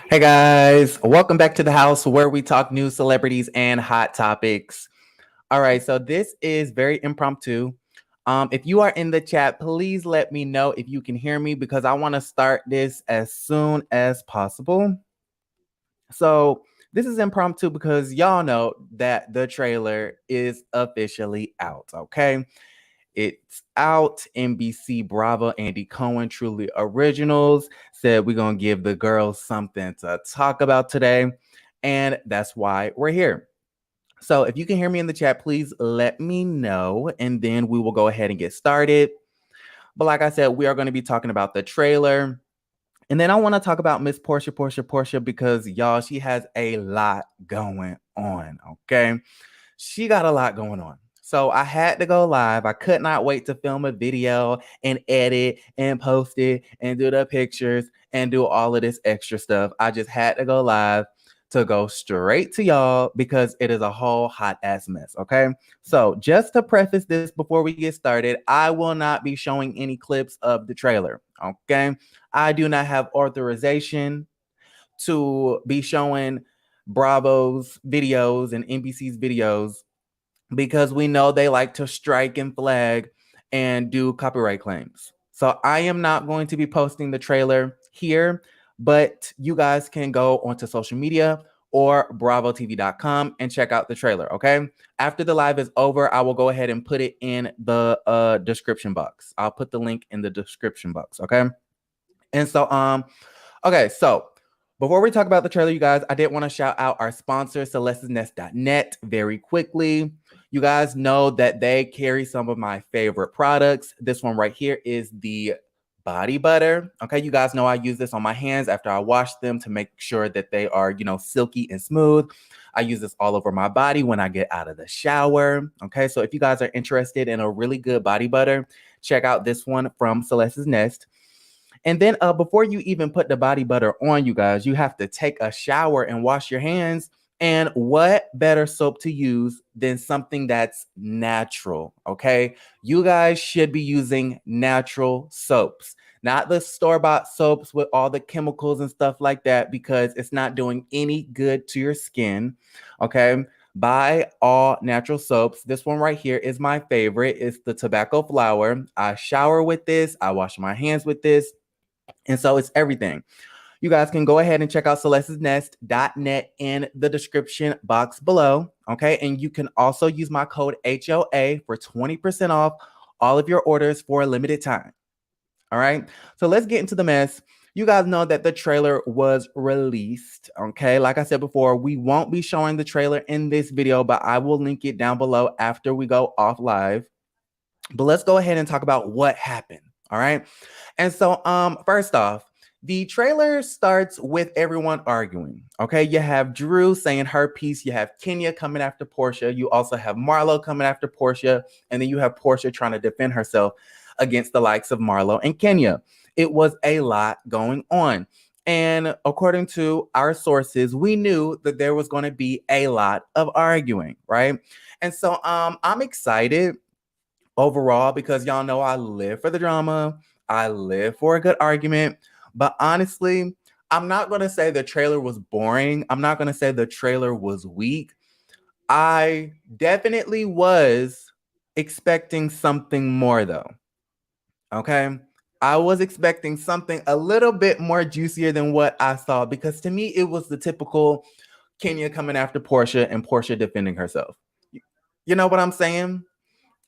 Hey guys, welcome back to the house where we talk news, celebrities, and hot topics. All right, so this is very impromptu. If you are in the chat, please let me know if you can hear me because I want to start this as soon as possible. So this is impromptu because y'all know that the trailer is officially out. Okay, it's out. NBC Bravo, Andy Cohen, Truly Originals said we're going to give the girls something to talk about today. And that's why we're here. So if you can hear me in the chat, please let me know. And then we will go ahead and get started. But like I said, we are going to be talking about the trailer. And then I want to talk about Miss Porsha, because y'all, she has a lot going on. Okay. She got a lot going on. So I had to go live. I could not wait to film a video and edit and post it and do the pictures and do all of this extra stuff. I just had to go live to go straight to y'all because it is a whole hot ass mess. Okay. So just to preface this before we get started, I will not be showing any clips of the trailer. Okay. I do not have authorization to be showing Bravo's videos and NBC's videos because we know they like to strike and flag and do copyright claims. So I am not going to be posting the trailer here, but you guys can go onto social media or bravotv.com and check out the trailer. Okay. After the live is over, I will go ahead and put it in the description box. I'll put the link in the description box. Okay. And so, okay, so before we talk about the trailer, you guys, I did want to shout out our sponsor, celestesnest.net, very quickly. You guys know that they carry some of my favorite products. This one right here is the body butter. Okay, you guys know I use this on my hands after I wash them to make sure that they are, silky and smooth. I use this all over my body when I get out of the shower. Okay, so if you guys are interested in a really good body butter, check out this one from Celeste's Nest. And then before you even put the body butter on, you guys, you have to take a shower and wash your hands. And what better soap to use than something that's natural? Okay. You guys should be using natural soaps, not the store-bought soaps with all the chemicals and stuff like that, because it's not doing any good to your skin. Okay. Buy all natural soaps. This one right here is my favorite. It's the tobacco flower. I shower with this. I wash my hands with this. And so it's everything. You guys can go ahead and check out celestesnest.net in the description box below. Okay. And you can also use my code HOA for 20% off all of your orders for a limited time. All right. So let's get into the mess. You guys know that the trailer was released. Okay. Like I said before, we won't be showing the trailer in this video, but I will link it down below after we go off live. But let's go ahead and talk about what happened. All right. And so, first off, the trailer starts with everyone arguing. Okay, you have Drew saying her piece. You have Kenya coming after Porsha. You also have Marlo coming after Porsha, and then you have Porsha trying to defend herself against the likes of Marlo and Kenya. It was a lot going on. And according to our sources, we knew that there was going to be a lot of arguing, right? And so I'm excited overall because y'all know I live for the drama. I live for a good argument. But honestly, I'm not going to say the trailer was boring. I'm not going to say the trailer was weak. I definitely was expecting something more though. Okay. I was expecting something a little bit more juicier than what I saw because to me, it was the typical Kenya coming after Porsha and Porsha defending herself. You know what I'm saying?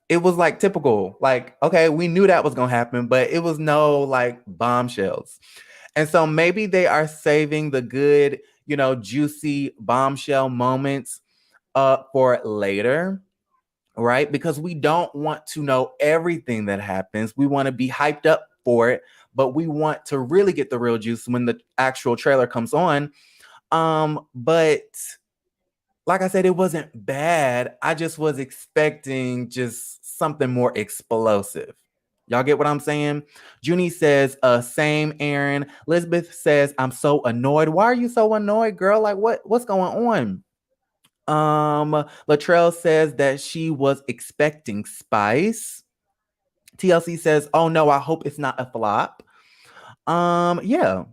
It was like typical, like, okay, we knew that was going to happen, but it was no like bombshells. And so maybe they are saving the good, juicy bombshell moments for later, right? Because we don't want to know everything that happens. We want to be hyped up for it, but we want to really get the real juice when the actual trailer comes on. But like I said, it wasn't bad. I just was expecting just something more explosive. Y'all get what I'm saying? Junie says, same, Aaron. Elizabeth says, I'm so annoyed. Why are you so annoyed, girl? Like, what's going on? Latrell says that she was expecting spice. TLC says, oh no, I hope it's not a flop. Yeah.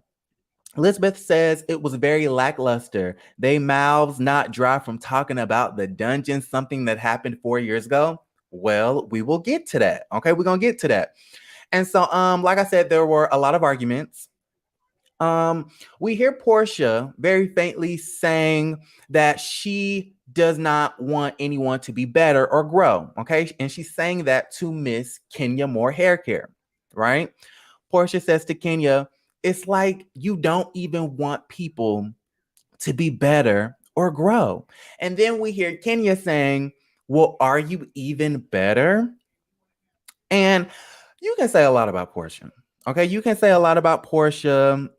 Elizabeth says it was very lackluster. They mouths not dry from talking about the dungeon, something that happened 4 years ago. Well, we will get to that. Okay, we're gonna get to that. And so, like I said, there were a lot of arguments. We hear Porsha very faintly saying that she does not want anyone to be better or grow. Okay, and she's saying that to Miss Kenya Moore Hair Care, right? Porsha says to Kenya, it's like you don't even want people to be better or grow. And then we hear Kenya saying, well, are you even better? And you can say a lot about Porsha. Okay, you can say a lot about Porsha.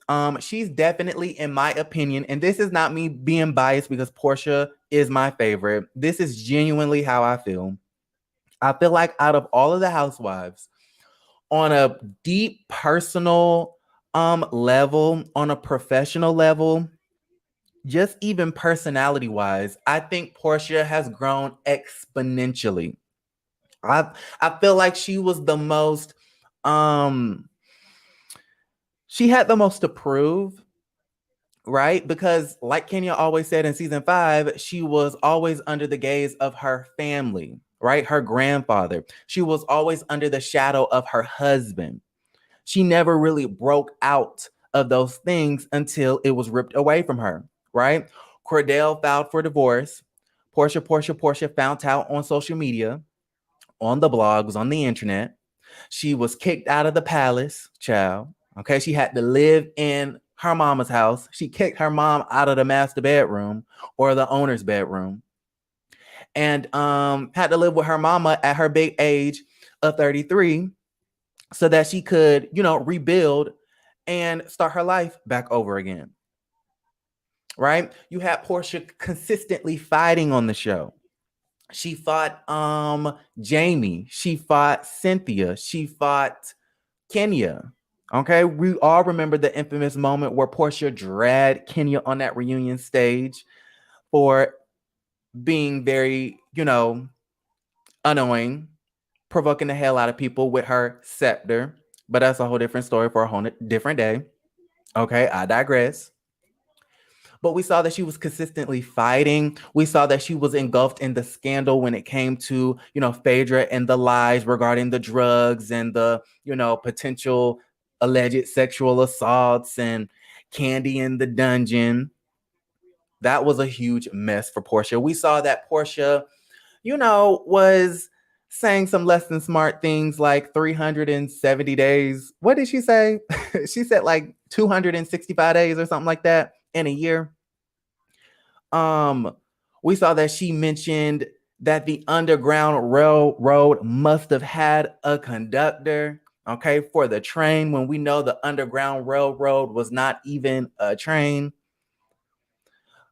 She's definitely, in my opinion, and this is not me being biased because Porsha is my favorite. This is genuinely how I feel. I feel like out of all of the housewives, on a deep personal level, on a professional level, just even personality wise, I think Porsha has grown exponentially. I I feel like she was the most um she had the most to prove, right? Because like Kenya always said in season 5, she was always under the gaze of her family, right? Her grandfather. She was always under the shadow of her husband. She never really broke out of those things until it was ripped away from her, right? Cordell filed for divorce. Porsha found out on social media, on the blogs, on the internet. She was kicked out of the palace, child. Okay, she had to live in her mama's house. She kicked her mom out of the master bedroom or the owner's bedroom, and had to live with her mama at her big age of 33 so that she could, rebuild and start her life back over again. Right? You had Porsha consistently fighting on the show. She fought Jamie, she fought Cynthia, she fought Kenya. Okay, we all remember the infamous moment where Porsha dragged Kenya on that reunion stage for being very, annoying, provoking the hell out of people with her scepter. But that's a whole different story for a whole different day. Okay, I digress. But we saw that she was consistently fighting. We saw that she was engulfed in the scandal when it came to, Phaedra and the lies regarding the drugs and the, potential alleged sexual assaults and Candy in the dungeon. That was a huge mess for Porsha. We saw that Porsha, was saying some less than smart things like 370 days. What did she say? She said like 265 days or something like that in a year. Um, we saw that she mentioned that the Underground Railroad must have had a conductor, okay, for the train when we know the Underground Railroad was not even a train.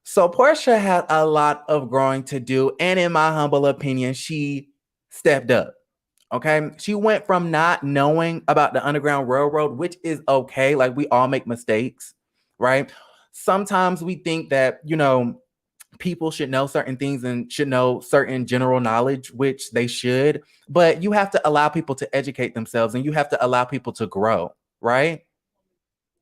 So Porsha had a lot of growing to do, and in my humble opinion, she stepped up. Okay, she went from not knowing about the Underground Railroad, which is okay. Like we all make mistakes, right? Sometimes we think that people should know certain things and should know certain general knowledge, which they should, but you have to allow people to educate themselves and you have to allow people to grow, right?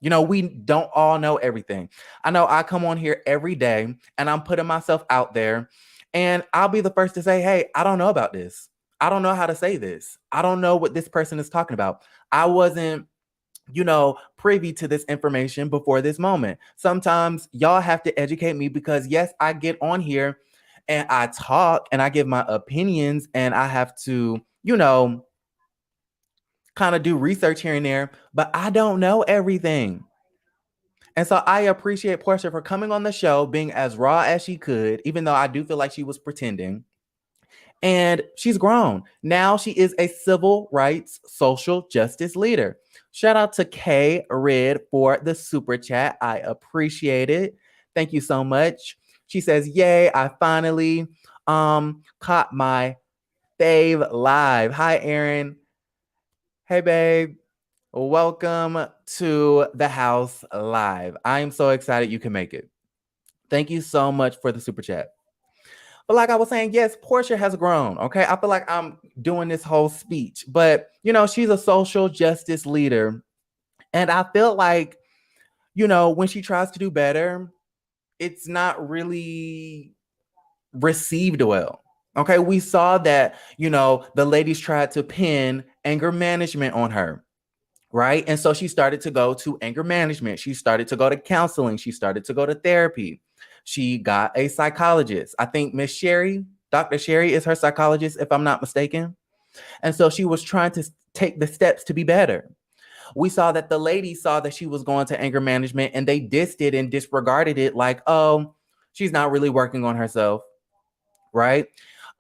We don't all know everything. I know I come on here every day and I'm putting myself out there, and I'll be the first to say, hey, I don't know about this. I don't know how to say this. I don't know what this person is talking about. I wasn't privy to this information before this moment. Sometimes y'all have to educate me because yes, I get on here and I talk and I give my opinions and I have to, kind of do research here and there, but I don't know everything. And so I appreciate Porsha for coming on the show, being as raw as she could, even though I do feel like she was pretending. And she's grown. Now she is a civil rights social justice leader. Shout out to Kay Red for the super chat. I appreciate it. Thank you so much. She says, yay, I finally caught my fave live. Hi, Aaron. Hey, babe. Welcome to the house live. I am so excited you can make it. Thank you so much for the super chat. But like I was saying, yes, Porsha has grown. Okay. I feel like I'm doing this whole speech, but she's a social justice leader. And I feel like, when she tries to do better, it's not really received well. Okay, we saw that, the ladies tried to pin anger management on her, right? And so she started to go to anger management. She started to go to counseling. She started to go to therapy. She got a psychologist. I think Miss Sherry, Dr. Sherry is her psychologist, if I'm not mistaken. And so she was trying to take the steps to be better. We saw that the ladies saw that she was going to anger management and they dissed it and disregarded it like, oh, she's not really working on herself, right?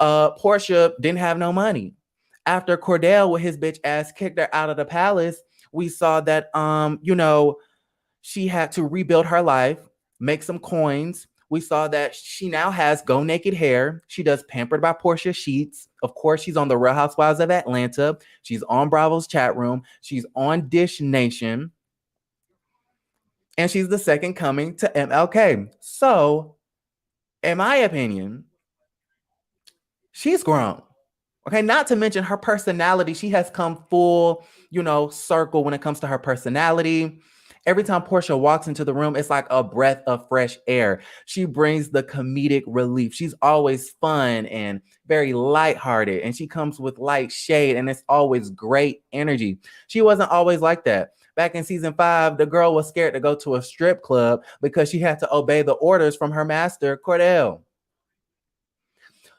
Porsha didn't have no money. After Cordell with his bitch ass kicked her out of the palace, we saw that she had to rebuild her life, make some coins. We saw that she now has Go Naked hair. She does Pampered by Porsha sheets. Of course, she's on the Real Housewives of Atlanta. She's on Bravo's chat room. She's on Dish Nation. And she's the second coming to MLK. So, in my opinion, she's grown. Okay, not to mention her personality. She has come full, circle when it comes to her personality. Every time Porsha walks into the room, it's like a breath of fresh air. She brings the comedic relief. She's always fun and very lighthearted, and she comes with light shade, and it's always great energy. She wasn't always like that. Back in season 5, the girl was scared to go to a strip club because she had to obey the orders from her master, Cordell.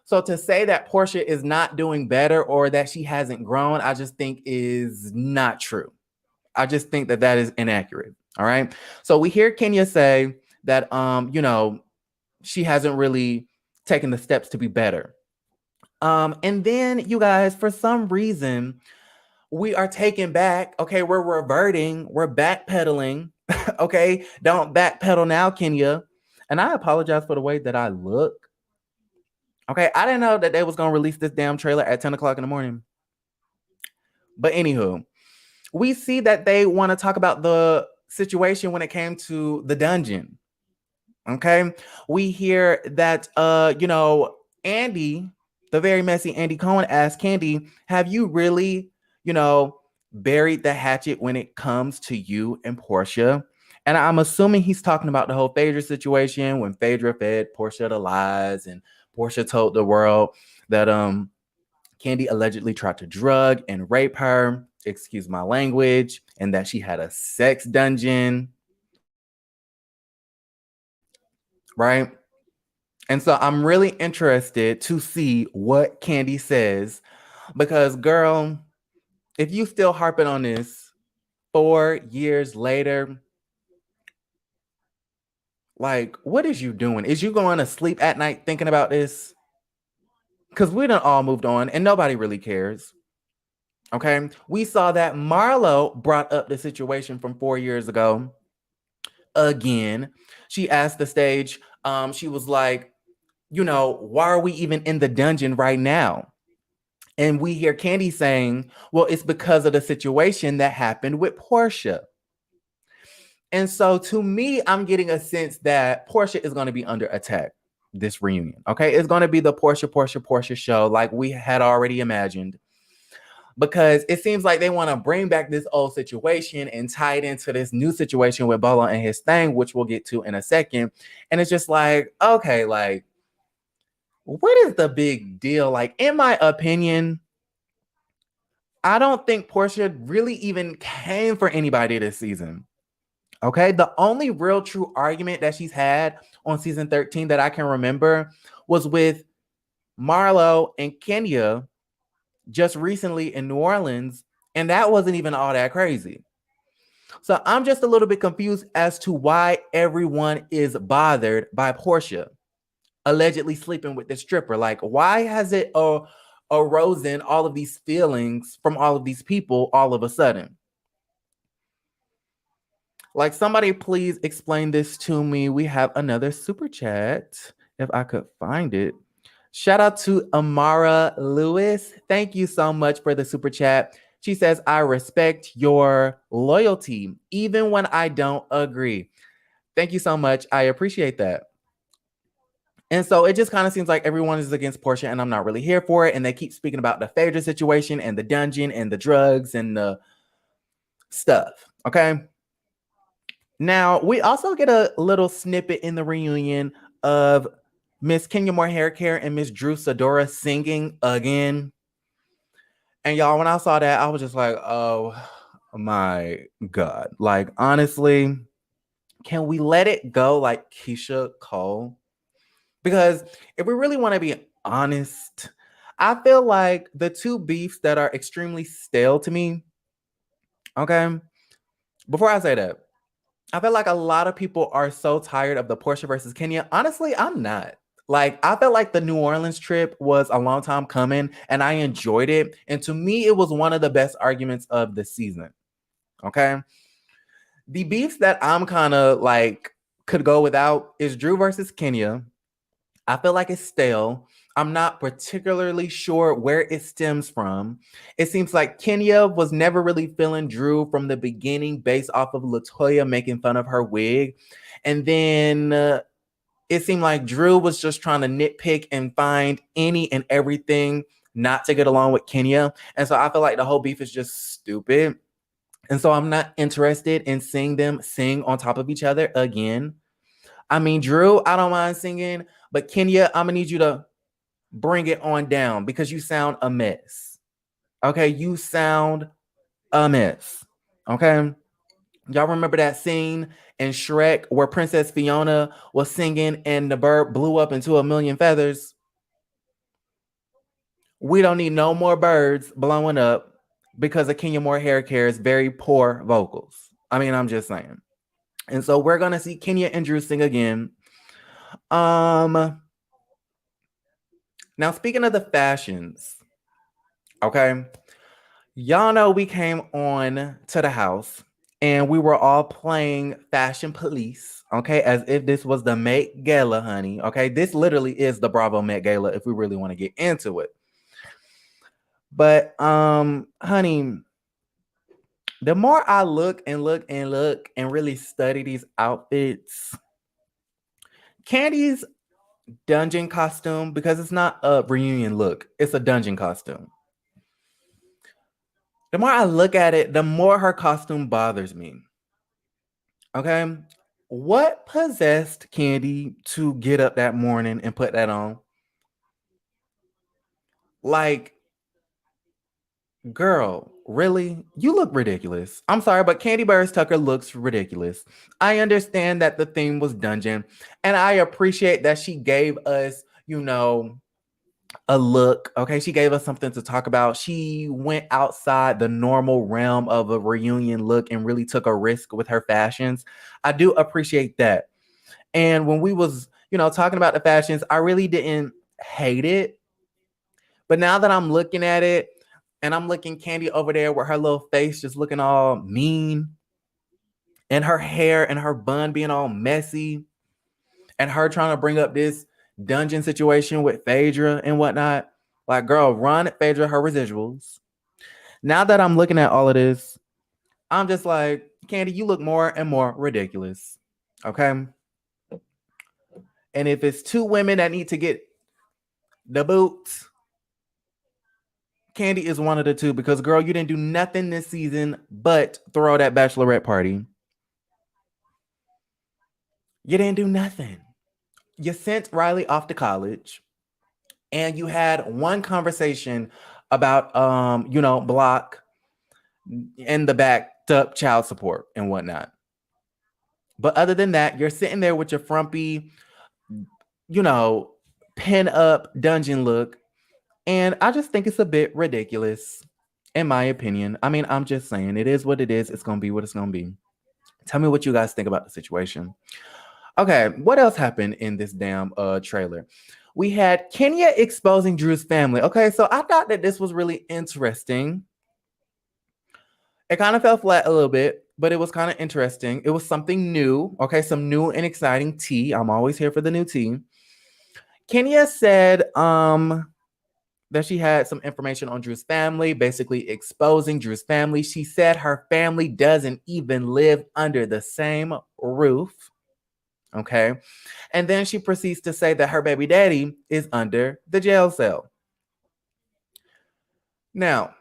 So to say that Porsha is not doing better or that she hasn't grown, I just think is not true. I just think that that is inaccurate. All right. So we hear Kenya say that, she hasn't really taken the steps to be better. And then you guys, for some reason, we are taken back. Okay. We're reverting. We're backpedaling. Okay. Don't backpedal now, Kenya. And I apologize for the way that I look. Okay, I didn't know that they was gonna release this damn trailer at 10 o'clock in the morning. But anywho, we see that they want to talk about the situation when it came to the dungeon. Okay, we hear that Andy, the very messy Andy Cohen asked Candy, have you really, buried the hatchet when it comes to you and Porsha? And I'm assuming he's talking about the whole Phaedra situation when Phaedra fed Porsha the lies and Porsha told the world that Candy allegedly tried to drug and rape her, excuse my language, and that she had a sex dungeon. Right? And so I'm really interested to see what Candy says because, girl, if you still harping on this 4 years later, like, what is you doing? Is you going to sleep at night thinking about this? Because we done all moved on and nobody really cares. Okay. We saw that Marlo brought up the situation from 4 years ago. Again, she asked the stage, she was like, why are we even in the dungeon right now? And we hear Candy saying, well, it's because of the situation that happened with Porsha. And so to me, I'm getting a sense that Porsha is going to be under attack this reunion. Okay. It's going to be the Porsha show like we had already imagined. Because it seems like they want to bring back this old situation and tie it into this new situation with Bolo and his thing, which we'll get to in a second. And it's just like, okay, like, what is the big deal? Like, in my opinion, I don't think Porsha really even came for anybody this season. Okay, the only real true argument that she's had on season 13 that I can remember was with Marlo and Kenya just recently in New Orleans, and that wasn't even all that crazy. So I'm just a little bit confused as to why everyone is bothered by Porsha allegedly sleeping with the stripper. Like, why has it arisen all of these feelings from all of these people all of a sudden? Like, somebody please explain this to me. We have another super chat, if I could find it. Shout out to Amara Lewis. Thank you so much for the super chat. She says, I respect your loyalty, even when I don't agree. Thank you so much. I appreciate that. And so it just kind of seems like everyone is against Porsha, and I'm not really here for it. And they keep speaking about the Phaedra situation and the dungeon and the drugs and the stuff. Okay. Now, we also get a little snippet in the reunion of Miss Kenya Moore Hair Care and Miss Drew Sadora singing again. And y'all, when I saw that, I was just like, oh my God. Like, honestly, can we let it go like Keisha Cole? Because if we really want to be honest, I feel like the two beefs that are extremely stale to me, okay, before I say that, I feel like a lot of people are so tired of the Porsha versus Kenya. Honestly, I'm not. Like, I felt like the New Orleans trip was a long time coming and I enjoyed it. And to me, it was one of the best arguments of the season. Okay. The beefs that I'm kind of like could go without is Drew versus Kenya. I feel like it's stale. I'm not particularly sure where it stems from. It seems like Kenya was never really feeling Drew from the beginning based off of LaToya making fun of her wig. And then it seemed like Drew was just trying to nitpick and find any and everything not to get along with Kenya. And so I feel like the whole beef is just stupid. And so I'm not interested in seeing them sing on top of each other again. I mean, Drew, I don't mind singing, but Kenya, I'm gonna need you to bring it on down because you sound a mess. Okay, you sound a mess. Okay, y'all remember that scene in Shrek where Princess Fiona was singing and the bird blew up into a million feathers? We don't need no more birds blowing up because of Kenya Moore Hair Care's very poor vocals. I mean, I'm just saying. And so we're gonna see Kenya and Drew sing again. Um, Now speaking of the fashions, okay, y'all know we came on to the house and we were all playing fashion police, okay, as if this was the Met Gala, honey. Okay, this literally is the Bravo Met Gala if we really want to get into it. But honey, the more I look and look and look and really study these outfits, Candy's dungeon costume, because it's not a reunion look, it's a dungeon costume. The more I look at it, the more her costume bothers me. Okay. What possessed Candy to get up that morning and put that on? Like, girl, really? You look ridiculous. I'm sorry, but Candy Burrs Tucker looks ridiculous. I understand that the theme was dungeon, and I appreciate that she gave us, a look. Okay, she gave us something to talk about. She went outside the normal realm of a reunion look and really took a risk with her fashions. I do appreciate that. And when we was, talking about the fashions, I really didn't hate it. But now that I'm looking at it and I'm looking Candy over there with her little face just looking all mean and her hair and her bun being all messy and her trying to bring up this dungeon situation with Phaedra and whatnot. Like, girl, run Phaedra her residuals. Now that I'm looking at all of this, I'm just like, Candy, you look more and more ridiculous. Okay. And if it's two women that need to get the boots, Candy is one of the two because, girl, you didn't do nothing this season but throw that bachelorette party. You didn't do nothing. You sent Riley off to college and you had one conversation about, block in the backed up child support and whatnot. But other than that, you're sitting there with your frumpy, pin up dungeon look. And I just think it's a bit ridiculous, in my opinion. I mean, I'm just saying it is what it is. It's going to be what it's going to be. Tell me what you guys think about the situation. Okay, what else happened in this damn trailer? We had Kenya exposing Drew's family. Okay, so I thought that this was really interesting. It kind of fell flat a little bit, but it was kind of interesting. It was something new. Okay, some new and exciting tea. I'm always here for the new tea. Kenya said that she had some information on Drew's family, basically exposing Drew's family. She said her family doesn't even live under the same roof. Okay. And then she proceeds to say that her baby daddy is under the jail cell. Now,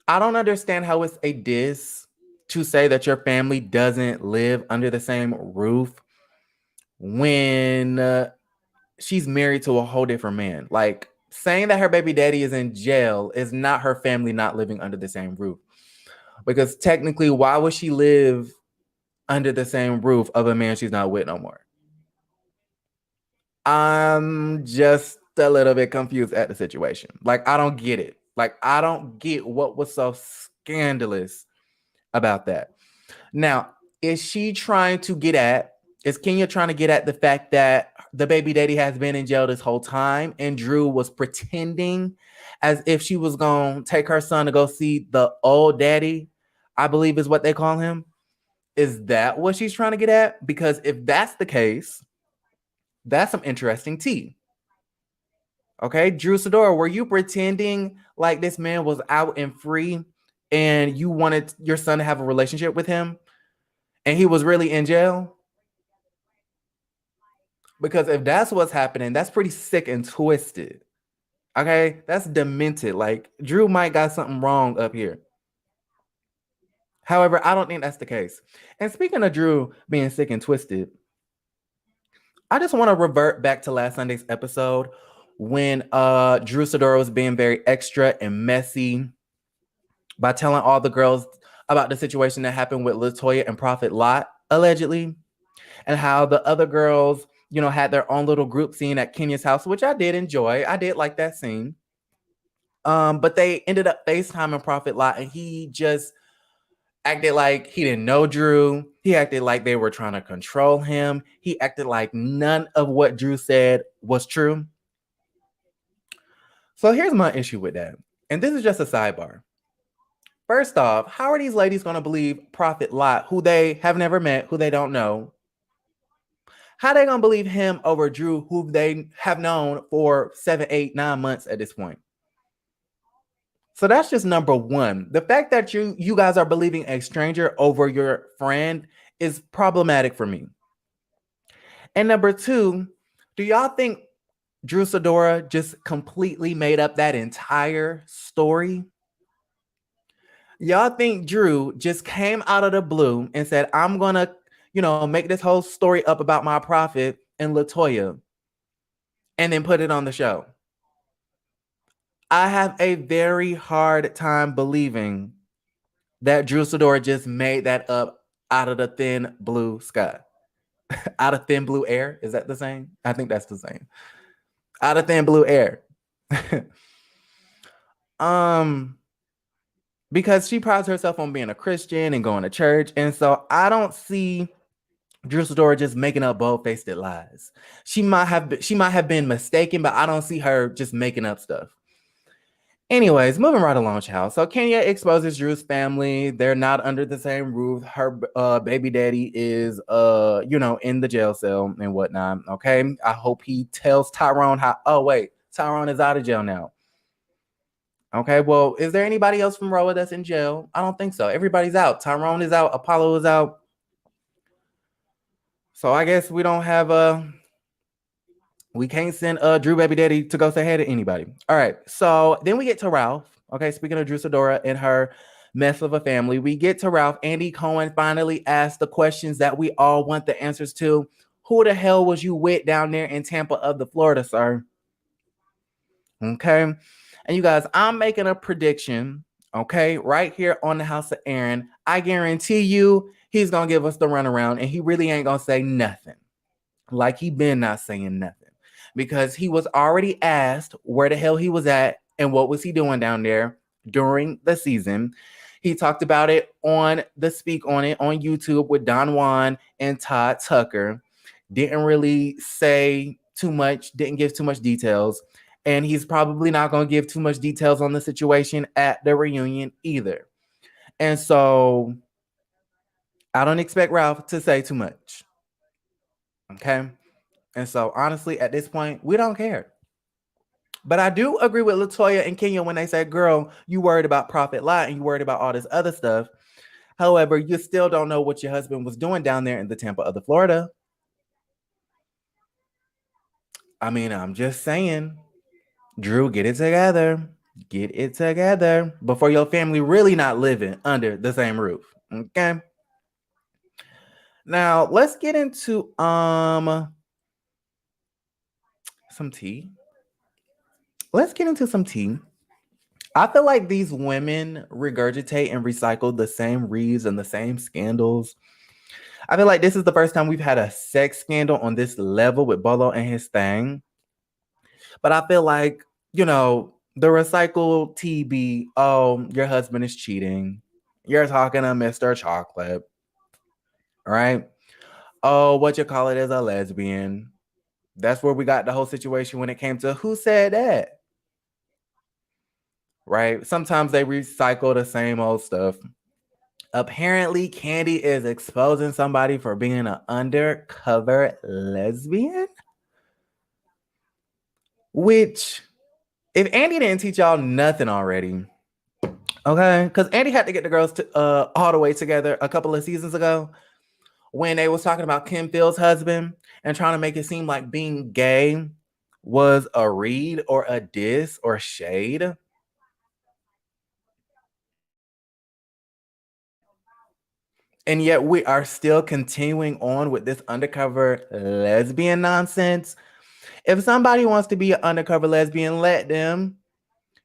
I don't understand how it's a diss to say that your family doesn't live under the same roof when she's married to a whole different man. Like, saying that her baby daddy is in jail is not her family not living under the same roof. Because technically, why would she live under the same roof of a man she's not with no more? I'm just a little bit confused at the situation. Like, I don't get it. Like, I don't get what was so scandalous about that. Now, is she trying to get at, is Kenya trying to get at the fact that the baby daddy has been in jail this whole time and Drew was pretending as if she was going to take her son to go see the old daddy, I believe is what they call him? Is that what she's trying to get at? Because if that's the case, that's some interesting tea. Okay, Drew Sidora, were you pretending like this man was out and free and you wanted your son to have a relationship with him and he was really in jail? Because if that's what's happening, that's pretty sick and twisted. Okay, that's demented. Like, Drew might got something wrong up here. However, I don't think that's the case. And speaking of Drew being sick and twisted, I just want to revert back to last Sunday's episode when Drew Sidora was being very extra and messy by telling all the girls about the situation that happened with LaToya and Prophet Lot, allegedly, and how the other girls, you know, had their own little group scene at Kenya's house, which I did enjoy. I did like that scene. But they ended up FaceTiming Prophet Lot, and he just acted like he didn't know Drew. He acted like they were trying to control him. He acted like none of what Drew said was true. So here's my issue with that. And this is just a sidebar. First off, how are these ladies going to believe Prophet Lot, who they have never met, who they don't know? How are they going to believe him over Drew, who they have known for 7, 8, 9 months at this point? So that's just number one. The fact that you guys are believing a stranger over your friend is problematic for me. And number two, do y'all think Drew Sidora just completely made up that entire story? Y'all think Drew just came out of the blue and said, I'm going to, make this whole story up about my prophet and LaToya and then put it on the show? I have a very hard time believing that Drew Sidora just made that up out of the thin blue sky. Out of thin blue air. Is that the same? I think that's the same. Out of thin blue air. Because she prides herself on being a Christian and going to church. And so I don't see Drew Sidora just making up bold-faced lies. She might have been mistaken, but I don't see her just making up stuff. Anyways, moving right along, child. So Kenya exposes Drew's family. They're not under the same roof. Her baby daddy is, in the jail cell and whatnot. Okay. I hope he tells Tyrone how. Oh, wait. Tyrone is out of jail now. Okay. Well, is there anybody else from RHOA that's in jail? I don't think so. Everybody's out. Tyrone is out. Apollo is out. So I guess we don't have we can't send Drew baby daddy to go say hey to anybody. All right. So then we get to Ralph. Okay. Speaking of Drew Sidora and her mess of a family, we get to Ralph. Andy Cohen finally asked the questions that we all want the answers to. Who the hell was you with down there in Tampa of the Florida, sir? Okay. And you guys, I'm making a prediction. Okay. Right here on the House of Aaron. I guarantee you he's going to give us the runaround and he really ain't going to say nothing. Like he been not saying nothing. Because he was already asked where the hell he was at and what was he doing down there during the season. He talked about it on the Speak On It on YouTube with Don Juan and Todd Tucker. Didn't really say too much, didn't give too much details. And he's probably not going to give too much details on the situation at the reunion either. And so I don't expect Ralph to say too much. Okay. And so, honestly, at this point, we don't care. But I do agree with LaToya and Kenya when they say, girl, you worried about Prophet Lot and you worried about all this other stuff. However, you still don't know what your husband was doing down there in the Tampa of the Florida. I mean, I'm just saying, Drew, get it together. Get it together before your family really not living under the same roof. Okay. Now let's get into some tea. Let's get into some tea. I feel like these women regurgitate and recycle the same reads and the same scandals. I feel like this is the first time we've had a sex scandal on this level with Bolo and his thing. But I feel like, the recycled TB, oh, your husband is cheating. You're talking to Mr. Chocolate, right? Oh, what you call it is a lesbian. That's where we got the whole situation when it came to who said that, right? Sometimes they recycle the same old stuff. Apparently, Candy is exposing somebody for being an undercover lesbian. Which, if Andy didn't teach y'all nothing already, okay? Because Andy had to get the girls all the way together a couple of seasons ago when they was talking about Kim Phil's husband and trying to make it seem like being gay was a read or a diss or shade. And yet we are still continuing on with this undercover lesbian nonsense. If somebody wants to be an undercover lesbian, let them.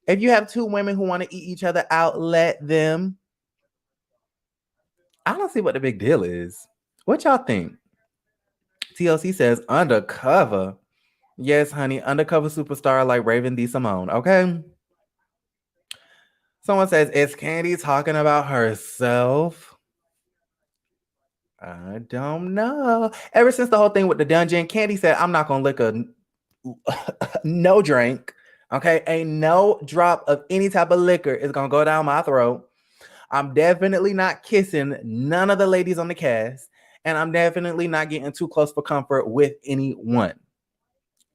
If you have two women who want to eat each other out, let them. I don't see what the big deal is. What y'all think? TLC says undercover. Yes, honey, undercover superstar like Raven D. Simone. Okay. Someone says, is Candy talking about herself? I don't know. Ever since the whole thing with the dungeon, Candy said, I'm not going to lick a no drink. Okay. Ain't no drop of any type of liquor is going to go down my throat. I'm definitely not kissing none of the ladies on the cast. And I'm definitely not getting too close for comfort with anyone.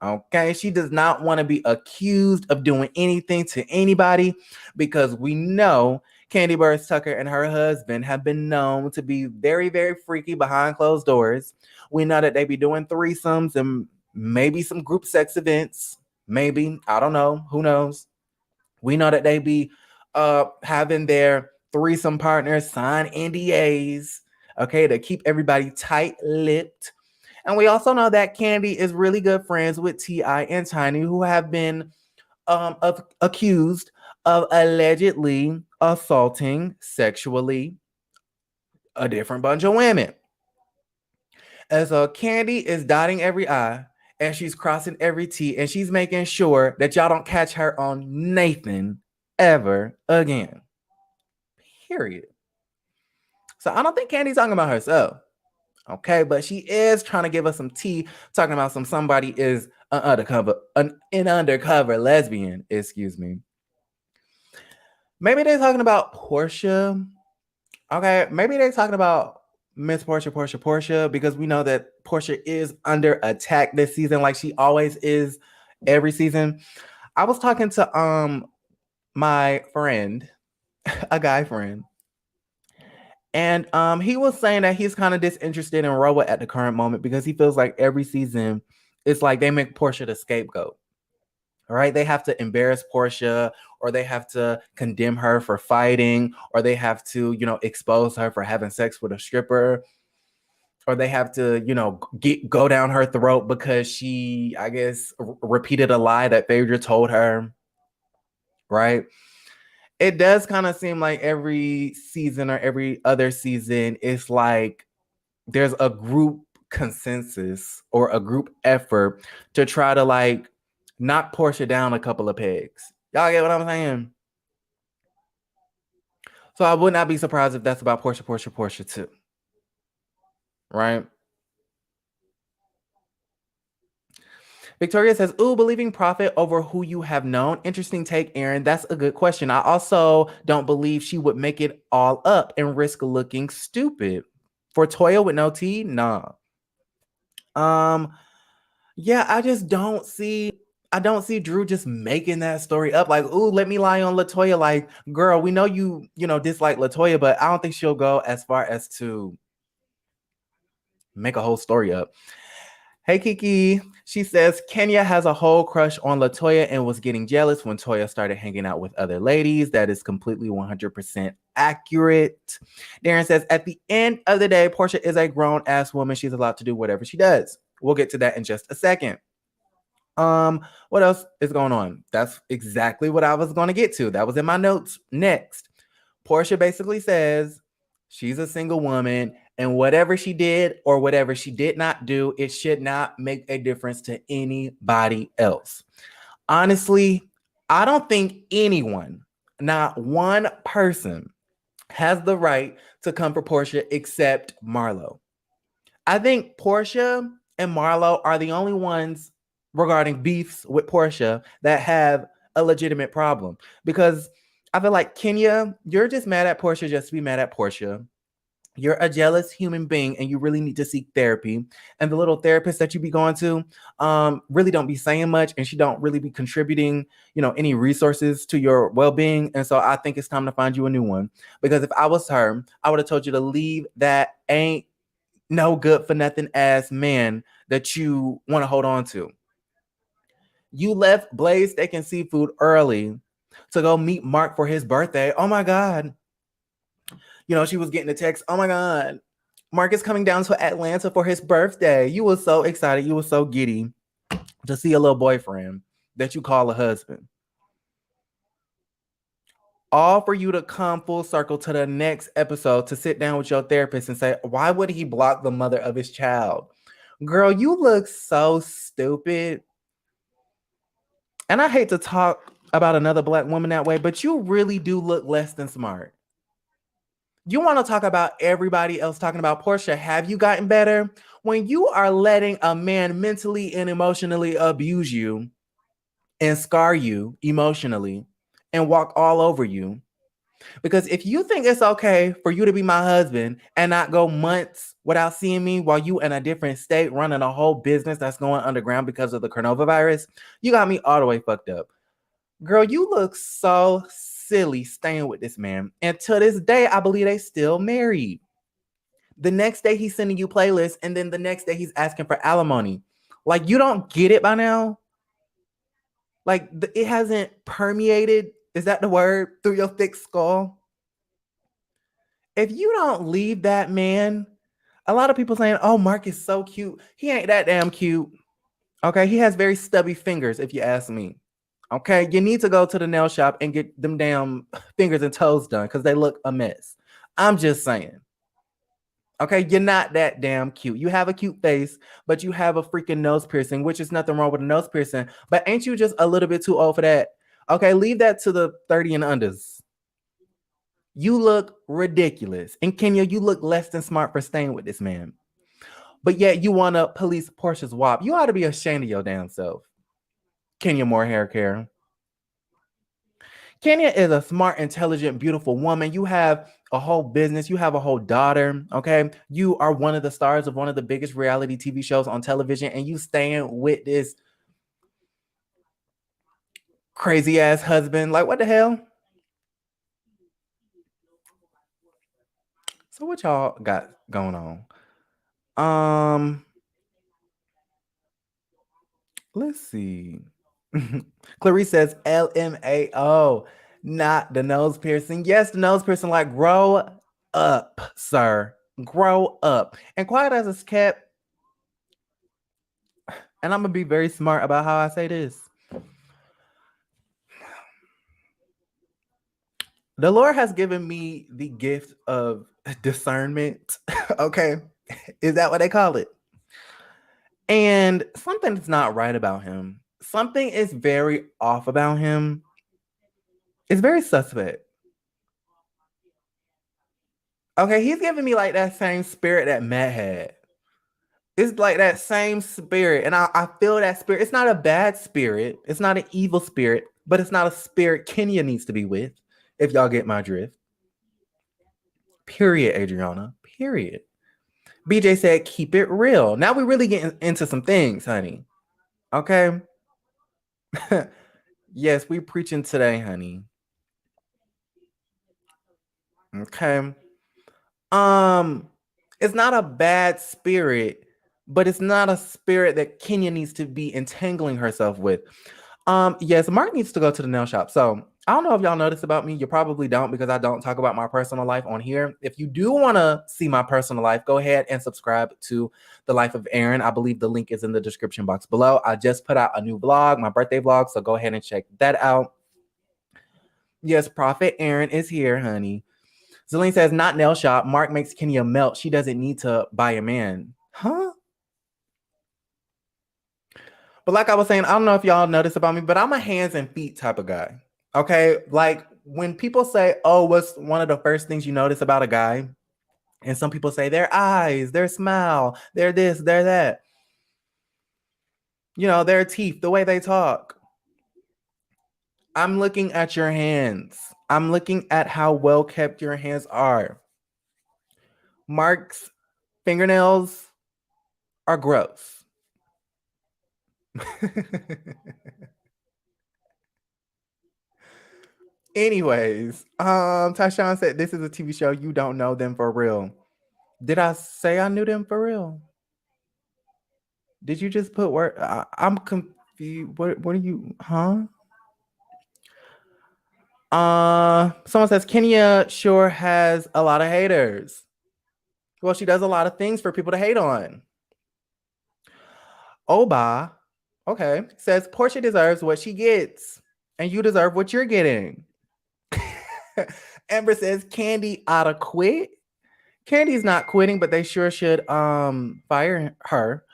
Okay, she does not want to be accused of doing anything to anybody because we know Candy Burrs Tucker and her husband have been known to be very, very freaky behind closed doors. We know that they be doing threesomes and maybe some group sex events. Maybe, I don't know, who knows? We know that they be having their threesome partners sign NDAs, okay, to keep everybody tight-lipped. And we also know that Candy is really good friends with T.I. and Tiny, who have been accused of allegedly assaulting sexually a different bunch of women. And so Candy is dotting every I and she's crossing every T and she's making sure that y'all don't catch her on Nathan ever again. Period. So I don't think Candy's talking about herself. Okay, but she is trying to give us some tea, talking about somebody is an undercover lesbian, excuse me. Maybe they're talking about Porsha. Okay, maybe they're talking about Miss Porsha, because we know that Porsha is under attack this season, like she always is every season. I was talking to my friend, a guy friend, and he was saying that he's kind of disinterested in RHOA at the current moment because he feels like every season it's like they make Porsha the scapegoat. All right, they have to embarrass Porsha, or they have to condemn her for fighting, or they have to, expose her for having sex with a stripper, or they have to, go down her throat because she, I guess, repeated a lie that Phaedra told her. Right? It does kind of seem like every season or every other season, it's like there's a group consensus or a group effort to try to like knock Porsha down a couple of pegs. Y'all get what I'm saying? So I would not be surprised if that's about Porsha too. Right? Victoria says, ooh, believing Prophet over who you have known. Interesting take, Aaron. That's a good question. I also don't believe she would make it all up and risk looking stupid. For Toya with no T? Nah. Yeah, I don't see Drew just making that story up. Like, ooh, let me lie on Latoya. Like, girl, we know you dislike Latoya, but I don't think she'll go as far as to make a whole story up. Hey Kiki. She says Kenya has a whole crush on Latoya and was getting jealous when Toya started hanging out with other ladies. That is completely 100% accurate. Darren says at the end of the day, Porsha is a grown ass woman. She's allowed to do whatever she does. We'll get to that in just a second. What else is going on? That's exactly what I was going to get to. That was in my notes. Next, Porsha basically says she's a single woman and whatever she did or whatever she did not do, it should not make a difference to anybody else. Honestly, I don't think anyone, not one person, has the right to come for Porsha except Marlo. I think Porsha and Marlo are the only ones regarding beefs with Porsha that have a legitimate problem. Because I feel like Kenya, you're just mad at Porsha just to be mad at Porsha. You're a jealous human being and you really need to seek therapy. And the little therapist that you be going to really don't be saying much and she don't really be contributing, any resources to your well-being. And so I think it's time to find you a new one. Because if I was her, I would have told you to leave that ain't no good for nothing ass man that you want to hold on to. You left Blaze Steak and Seafood early to go meet Mark for his birthday. Oh my God. She was getting a text. Oh my God. Mark is coming down to Atlanta for his birthday. You were so excited. You were so giddy to see a little boyfriend that you call a husband. All for you to come full circle to the next episode to sit down with your therapist and say, why would he block the mother of his child? Girl, you look so stupid. And I hate to talk about another Black woman that way, but you really do look less than smart. You want to talk about everybody else talking about Porsha. Have you gotten better? When you are letting a man mentally and emotionally abuse you and scar you emotionally and walk all over you, because if you think it's okay for you to be my husband and not go months without seeing me while you in a different state running a whole business that's going underground because of the coronavirus, you got me all the way fucked up. Girl, you look so silly staying with this man. And to this day, I believe they still married. The next day he's sending you playlists, and then the next day he's asking for alimony. Like, you don't get it by now? Like, it hasn't permeated, is that the word, through your thick skull? If you don't leave that man, a lot of people saying, oh, Mark is so cute. He ain't that damn cute. Okay, he has very stubby fingers, if you ask me. Okay, you need to go to the nail shop and get them damn fingers and toes done because they look a mess. I'm just saying. Okay, you're not that damn cute. You have a cute face, but you have a freaking nose piercing, which is nothing wrong with a nose piercing. But ain't you just a little bit too old for that? Okay, leave that to the 30 and unders. You look ridiculous. And Kenya, you look less than smart for staying with this man. But yet you want to police Porsha's WAP. You ought to be ashamed of your damn self. Kenya Moore hair care. Kenya is a smart, intelligent, beautiful woman. You have a whole business. You have a whole daughter. Okay. You are one of the stars of one of the biggest reality TV shows on television, and you staying with this crazy ass husband. Like, what the hell? So what y'all got going on? Let's see. Clarice says LMAO, not the nose piercing. Yes, the nose piercing. Like, grow up, sir. Grow up. And quiet as it's kept. And I'm gonna be very smart about how I say this. The Lord has given me the gift of discernment. Okay. Is that what they call it? And something's not right about him. Something is very off about him. It's very suspect. Okay, he's giving me like that same spirit that Matt had. It's like that same spirit. And I feel that spirit. It's not a bad spirit. It's not an evil spirit, but it's not a spirit Kenya needs to be with, if y'all get my drift. Period, Adriana. Period. BJ said, keep it real. Now we're really getting into some things, honey. Okay. Yes, we preaching today, honey. Okay. It's not a bad spirit, but it's not a spirit that Kenya needs to be entangling herself with. Yes, Mark needs to go to the nail shop. So I don't know if y'all know this about me. You probably don't, because I don't talk about my personal life on here. If you do want to see my personal life, go ahead and subscribe to The Life of Aaron. I believe the link is in the description box below. I just put out a new vlog, my birthday vlog, so go ahead and check that out. Yes, Prophet Aaron is here, honey. Zelene says, not nail shop. Mark makes Kenya melt. She doesn't need to buy a man. Huh? But like I was saying, I don't know if y'all notice about me, but I'm a hands and feet type of guy. Okay. Like when people say, oh, what's one of the first things you notice about a guy? And some people say their eyes, their smile, their this, their that. You know, their teeth, the way they talk. I'm looking at your hands. I'm looking at how well kept your hands are. Mark's fingernails are gross. Anyways, Tyshawn said this is a TV show. You don't know them for real. Did I say I knew them for real? Did you just put word? I'm confused. What are you? Huh? Someone says Kenya sure has a lot of haters. Well, she does a lot of things for people to hate on. Oba, okay, says Porsha deserves what she gets, and you deserve what you're getting. Amber says Candy oughta quit. Candy's not quitting, but they sure should fire her.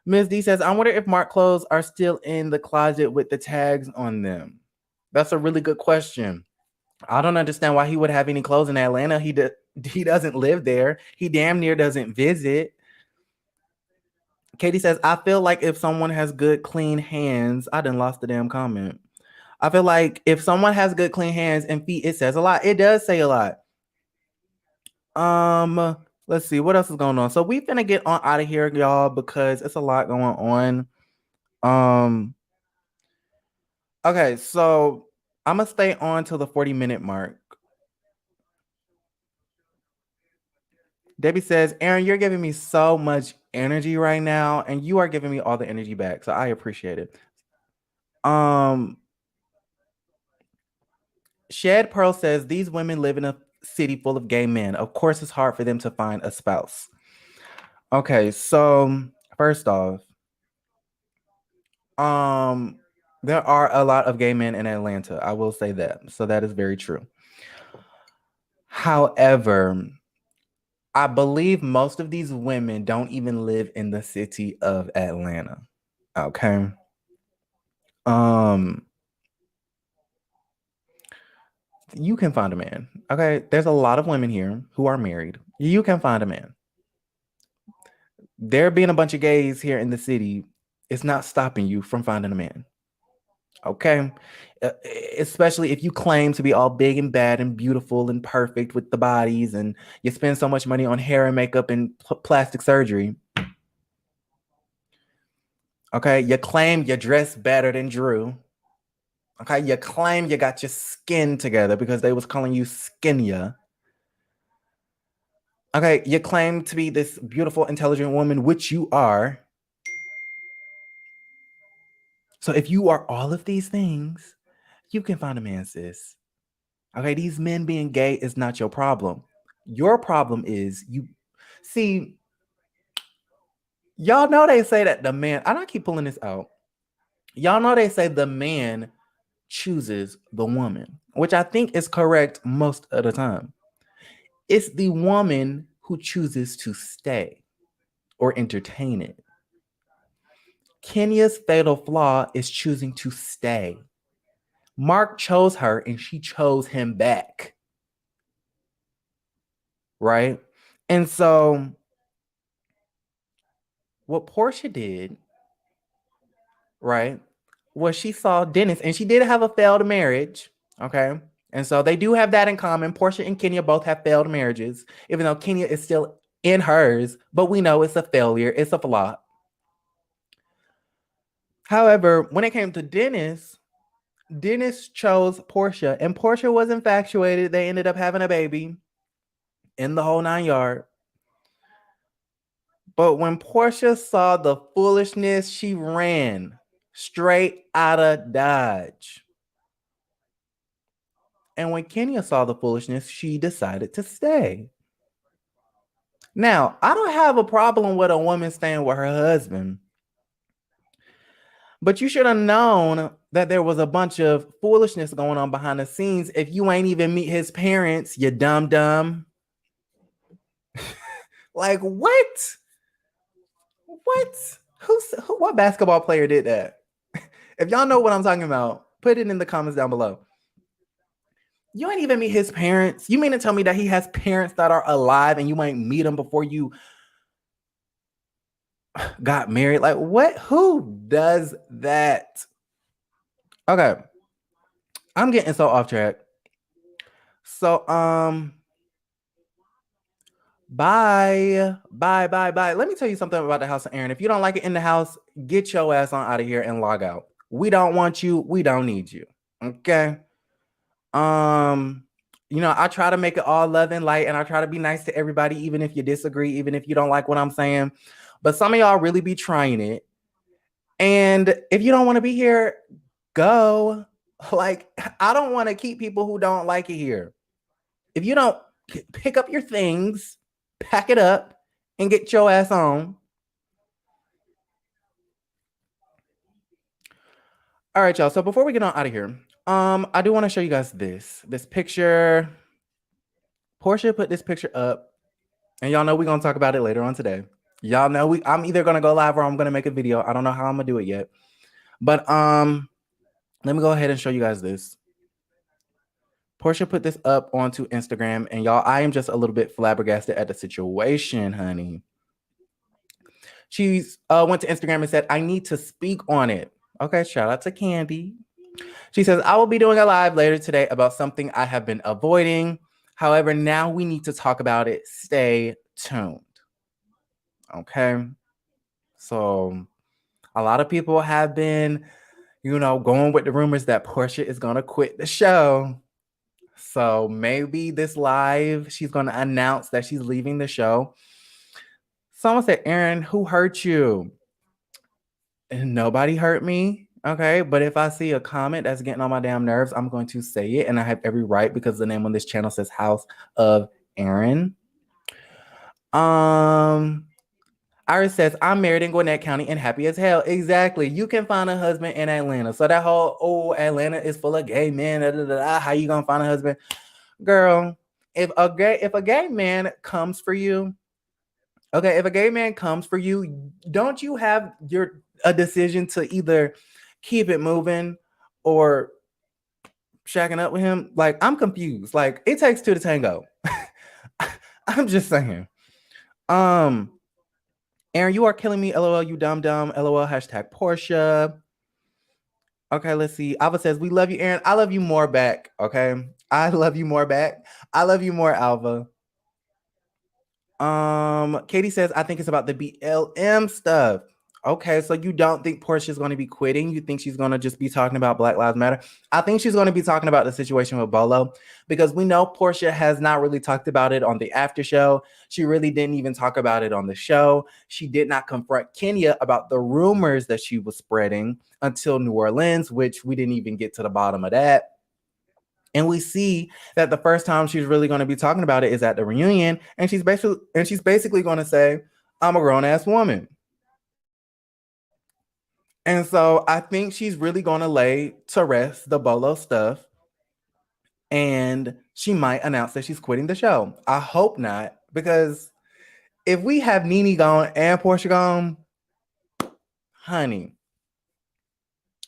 Ms. D says, I wonder if Mark clothes are still in the closet with the tags on them. That's a really good question. I don't understand why he would have any clothes in Atlanta. He doesn't live there. He damn near doesn't visit. Katie says, I feel like if someone has good, clean hands, I done lost the damn comment. I feel like if someone has good, clean hands and feet, it says a lot. It does say a lot. Let's see what else is going on. So we finna get on out of here, y'all, because it's a lot going on. Okay, so I'm gonna stay on till the 40-minute mark. Debbie says, Aaron, you're giving me so much energy right now, and you are giving me all the energy back. So I appreciate it. Shed Pearl says, these women live in a city full of gay men. Of course, it's hard for them to find a spouse. Okay, so first off, there are a lot of gay men in Atlanta. I will say that. So that is very true. However, I believe most of these women don't even live in the city of Atlanta. Okay. You can find a man. Okay. There's a lot of women here who are married. You can find a man. There being a bunch of gays here in the city, it's not stopping you from finding a man. Okay. Especially if you claim to be all big and bad and beautiful and perfect with the bodies, and you spend so much money on hair and makeup and plastic surgery. Okay. You claim you dress better than Drew. Okay. You claim you got your skin together because they was calling you skinnier. Okay. You claim to be this beautiful, intelligent woman, which you are. So if you are all of these things, you can find a man, sis. Okay, these men being gay is not your problem. Your problem is you see, y'all know they say that the man, and I keep pulling this out. Y'all know they say the man chooses the woman, which I think is correct most of the time. It's the woman who chooses to stay or entertain it. Kenya's fatal flaw is choosing to stay. Mark chose her and she chose him back. Right? And so what Porsha did, right, was she saw Dennis, and she did have a failed marriage. Okay. And so they do have that in common. Porsha and Kenya both have failed marriages, even though Kenya is still in hers, but we know it's a failure, it's a flop. However, when it came to Dennis, Dennis chose Porsha, and Porsha was infatuated. They ended up having a baby in the whole 9 yards. But when Porsha saw the foolishness, she ran straight out of Dodge. And when Kenya saw the foolishness, she decided to stay. Now, I don't have a problem with a woman staying with her husband, but you should have known that there was a bunch of foolishness going on behind the scenes if you ain't even meet his parents, you dumb dumb. Like, what? What? What basketball player did that? If y'all know what I'm talking about, put it in the comments down below. You ain't even meet his parents. You mean to tell me that he has parents that are alive and you ain't meet them before you got married? Like, what? Who does that? Okay. I'm getting so off track. So, bye. Let me tell you something about the house of Aaron. If you don't like it in the house, get your ass on out of here and log out. We don't want you. We don't need you. Okay. I try to make it all love and light, and I try to be nice to everybody, even if you disagree, even if you don't like what I'm saying. But some of y'all really be trying it. And if you don't want to be here, go. Like, I don't want to keep people who don't like it here. If you don't pick up your things, pack it up, and get your ass on. All right, y'all. So before we get on out of here, I do want to show you guys this picture. Porsha put this picture up, and y'all know we're gonna talk about it later on today. Y'all know I'm either gonna go live or I'm gonna make a video. I don't know how I'm gonna do it yet. But let me go ahead and show you guys this. Porsha put this up onto Instagram, and y'all, I am just a little bit flabbergasted at the situation, honey. She's went to Instagram and said, I need to speak on it. Okay, shout out to Candy. She says, I will be doing a live later today about something I have been avoiding. However, now we need to talk about it. Stay tuned. Okay. So a lot of people have been, going with the rumors that Porsha is going to quit the show. So maybe this live, she's going to announce that she's leaving the show. Someone said, Aaron, who hurt you? And nobody hurt me. Okay. But if I see a comment that's getting on my damn nerves, I'm going to say it. And I have every right because the name on this channel says House of Aaron. Iris says, I'm married in Gwinnett County and happy as hell. Exactly. You can find a husband in Atlanta. So that whole, Atlanta is full of gay men. How you gonna find a husband? Girl, if a gay man comes for you, okay, if a gay man comes for you, don't you have a decision to either keep it moving or shacking up with him? Like, I'm confused. Like, it takes two to tango. I'm just saying. Aaron, you are killing me. LOL, you dumb. LOL, hashtag Porsha. Okay, let's see. Alva says, we love you, Aaron. I love you more back. Okay. I love you more back. I love you more, Alva. Katie says, I think it's about the BLM stuff. Okay, so you don't think Porsha is going to be quitting? You think she's going to just be talking about Black Lives Matter? I think she's going to be talking about the situation with Bolo because we know Porsha has not really talked about it on the after show. She really didn't even talk about it on the show. She did not confront Kenya about the rumors that she was spreading until New Orleans, which we didn't even get to the bottom of that. And we see that the first time she's really going to be talking about it is at the reunion, and she's basically going to say, I'm a grown-ass woman. And so I think she's really going to lay to rest the Bolo stuff, and she might announce that she's quitting the show. I hope not, because if we have Nene gone and Porsha gone, honey.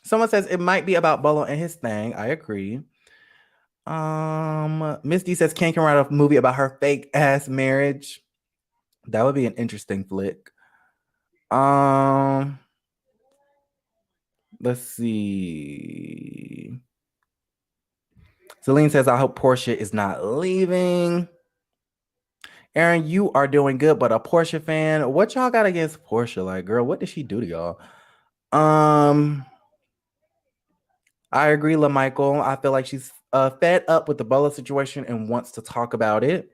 Someone says it might be about Bolo and his thing. I agree. Miss D says Ken can write a movie about her fake ass marriage. That would be an interesting flick. Let's see. Celine says, I hope Porsha is not leaving. Aaron, you are doing good, but a Porsha fan. What y'all got against Porsha? Like, girl, what did she do to y'all? I agree, LaMichael. I feel like she's fed up with the Bolo situation and wants to talk about it.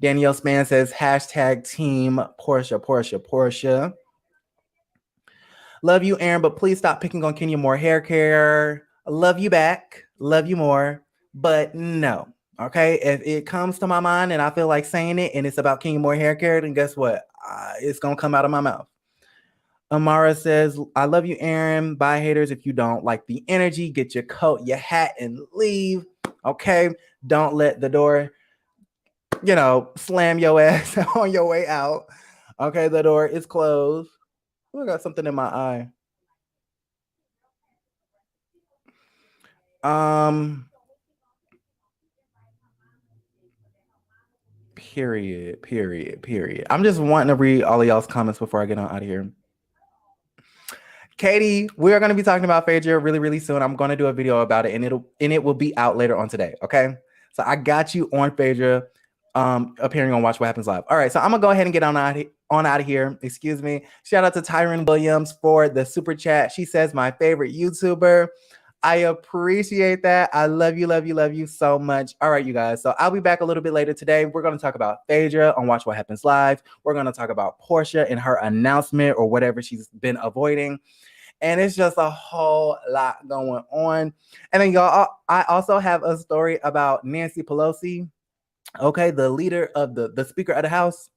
Danielle Span says hashtag team Porsha. Love you, Aaron, but please stop picking on Kenya Moore hair care. Love you back. Love you more. But no. Okay. If it comes to my mind and I feel like saying it and it's about Kenya Moore hair care, then guess what? It's going to come out of my mouth. Amara says, I love you, Aaron. Bye, haters. If you don't like the energy, get your coat, your hat, and leave. Okay. Don't let the door, slam your ass on your way out. Okay. The door is closed. Oh, I got something in my eye. Period. I'm just wanting to read all of y'all's comments before I get on out of here. Katie, we are going to be talking about Phaedra really, really soon. I'm going to do a video about it, and it will be out later on today. Okay, so I got you on Phaedra, appearing on Watch What Happens Live. All right, so I'm gonna go ahead and get on out of here. Excuse me. Shout out to Tyron Williams for the super chat. She says my favorite YouTuber. I appreciate that. I love you so much. All right, you guys. So I'll be back a little bit later today. We're going to talk about Phaedra on Watch What Happens Live. We're going to talk about Porsha and her announcement or whatever she's been avoiding. And it's just a whole lot going on. And then y'all, I also have a story about Nancy Pelosi. Okay, the leader of the Speaker of the House.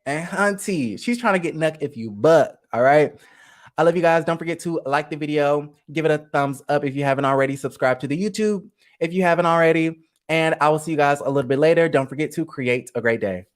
And hunty, she's trying to get nuck if you buck. All right. I love you guys. Don't forget to like the video. Give it a thumbs up if you haven't already. Subscribe to the YouTube if you haven't already. And I will see you guys a little bit later. Don't forget to create a great day.